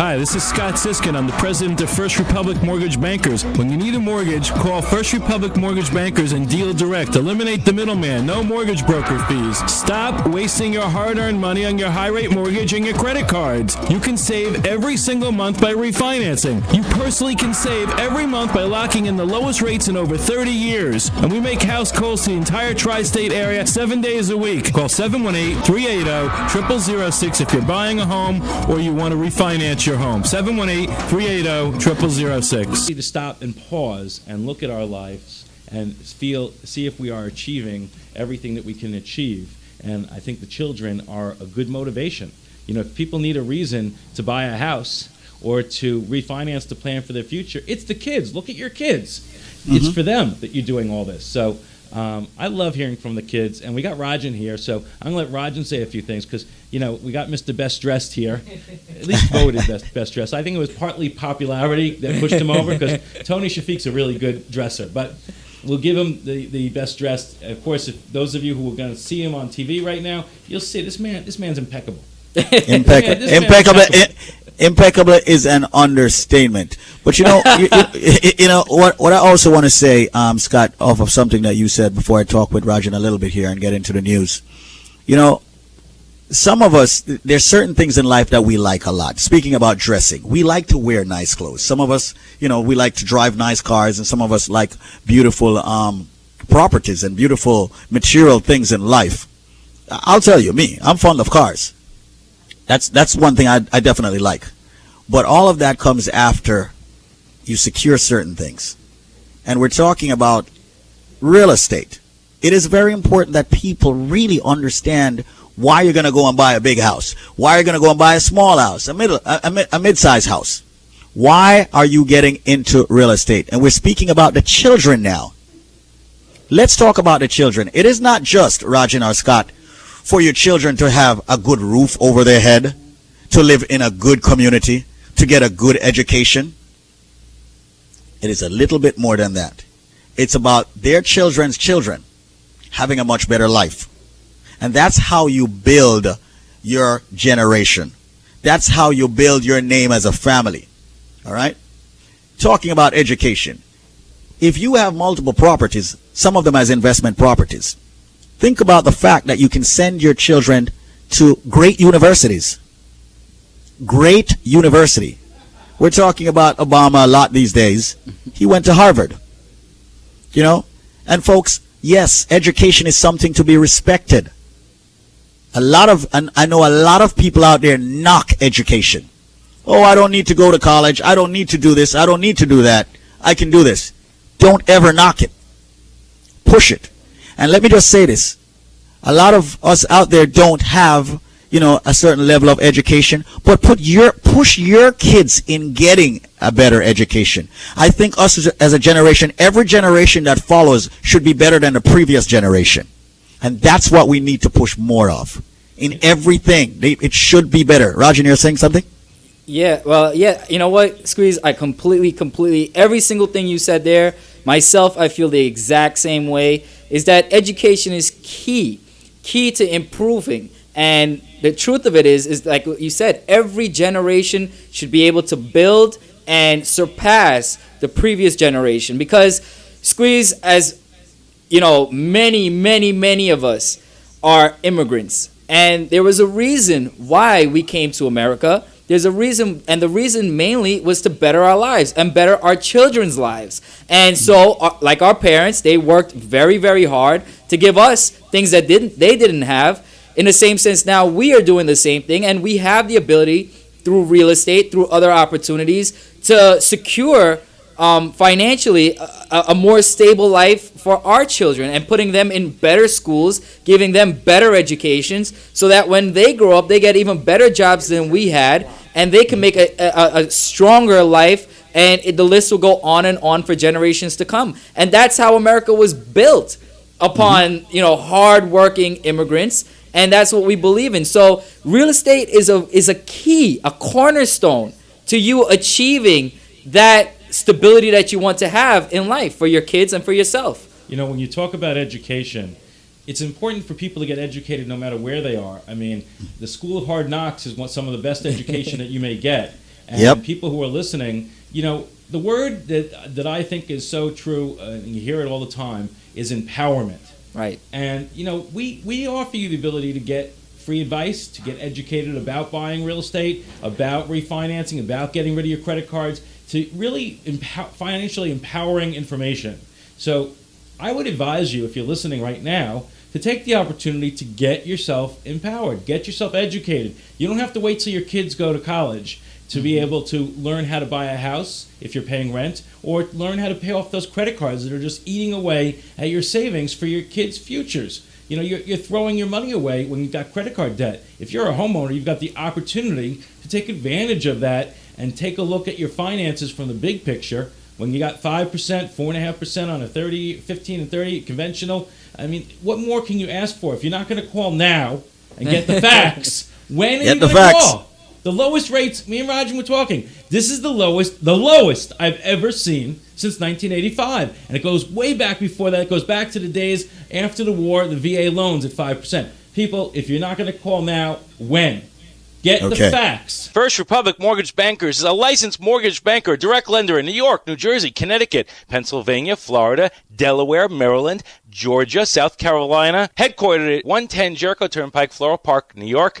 Hi, this is Scott Siskin. I'm the president of First Republic Mortgage Bankers. When you need a mortgage, call First Republic Mortgage Bankers and deal direct. Eliminate the middleman. No mortgage broker fees. Stop wasting your hard-earned money on your high-rate mortgage and your credit cards. You can save every single month by refinancing. You personally can save every month by locking in the lowest rates in over 30 years. And we make house calls to the entire tri-state area 7 days a week. Call 718-380-0006 if you're buying a home or you want to refinance your home. 718-380-0006. To stop and pause and look at our lives and see if we are achieving everything that we can achieve. And I think the children are a good motivation. You know, if people need a reason to buy a house or to refinance to plan for their future, it's the kids. Look at your kids. It's for them that you're doing all this. So I love hearing from the kids, and we got Rajan here, so I'm going to let Rajan say a few things, because, you know, we got Mr. Best Dressed here, at least voted best Dressed. I think it was partly popularity that pushed him over, because Tony Shafiq's a really good dresser, but we'll give him the Best Dressed. Of course, if those of you who are going to see him on TV right now, you'll see this man's impeccable. Impeccable is an understatement. But you know, you know what I also want to say, Scott, off of something that you said before I talk with Rajan a little bit here and get into the news. You know, some of us, there's certain things in life that we like a lot. Speaking about dressing, we like to wear nice clothes. Some of us, you know, we like to drive nice cars, and some of us like beautiful properties and beautiful material things in life. I'll tell you, I'm fond of cars. That's one thing I definitely like. But all of that comes after you secure certain things. And we're talking about real estate. It is very important that people really understand why you're going to go and buy a big house. Why you're going to go and buy a small house, a mid-sized house. Why are you getting into real estate? And we're speaking about the children now. Let's talk about the children. It is not just, Rajan or Scott, for your children to have a good roof over their head, to live in a good community, to get a good education. It is a little bit more than that. It's about their children's children having a much better life. And that's how you build your generation. That's how you build your name as a family. All right? Talking about education. If you have multiple properties, some of them as investment properties, think about the fact that you can send your children to great universities. Great university. We're talking about Obama a lot these days. He went to Harvard. You know? And folks, yes, education is something to be respected. I know a lot of people out there knock education. Oh, I don't need to go to college. I don't need to do this. I don't need to do that. I can do this. Don't ever knock it. Push it. And let me just say this. A lot of us out there don't have, you know, a certain level of education, but push your kids in getting a better education. I think us as a generation, every generation that follows should be better than the previous generation. And that's what we need to push more of. In everything, it should be better. Rajan, you're saying something? Yeah, well, yeah, you know what, Squeeze, I completely, every single thing you said there, myself, I feel the exact same way, is that education is key to improving. And the truth of it is like what you said, every generation should be able to build and surpass the previous generation. Because, Squeeze, as you know, many of us are immigrants. And there was a reason why we came to America. There's a reason, and the reason mainly was to better our lives and better our children's lives. And so, like our parents, they worked very, very hard to give us things that they didn't have. In the same sense, now we are doing the same thing, and we have the ability through real estate, through other opportunities, to secure financially a more stable life for our children, and putting them in better schools, giving them better educations, so that when they grow up, they get even better jobs than we had, and they can make a stronger life, and the list will go on and on for generations to come. And that's how America was built, upon hard-working immigrants, and that's what we believe in. So real estate is a key, a cornerstone to you achieving that stability that you want to have in life for your kids and for yourself. You know, when you talk about education, it's important for people to get educated no matter where they are. I mean, the School of Hard Knocks is some of the best education that you may get. And Yep. people who are listening, the word that I think is so true, and you hear it all the time, is empowerment. Right. And we offer you the ability to get free advice, to get educated about buying real estate, about refinancing, about getting rid of your credit cards, to really financially empowering information. So I would advise you, if you're listening right now, to take the opportunity to get yourself empowered, get yourself educated. You don't have to wait till your kids go to college to be able to learn how to buy a house if you're paying rent, or learn how to pay off those credit cards that are just eating away at your savings for your kids' futures. You're throwing your money away when you've got credit card debt. If you're a homeowner, you've got the opportunity to take advantage of that and take a look at your finances from the big picture. When you got 5%, 4.5% on a 30, 15 and 30 conventional, I mean, what more can you ask for? If you're not going to call now and get the facts, when are you going to call? The lowest rates, me and Roger were talking, this is the lowest I've ever seen since 1985. And it goes way back before that. It goes back to the days after the war, the VA loans at 5%. People, if you're not going to call now, when? Get the facts. First Republic Mortgage Bankers is a licensed mortgage banker, direct lender in New York, New Jersey, Connecticut, Pennsylvania, Florida, Delaware, Maryland, Georgia, South Carolina, headquartered at 110 Jericho Turnpike, Floral Park, New York.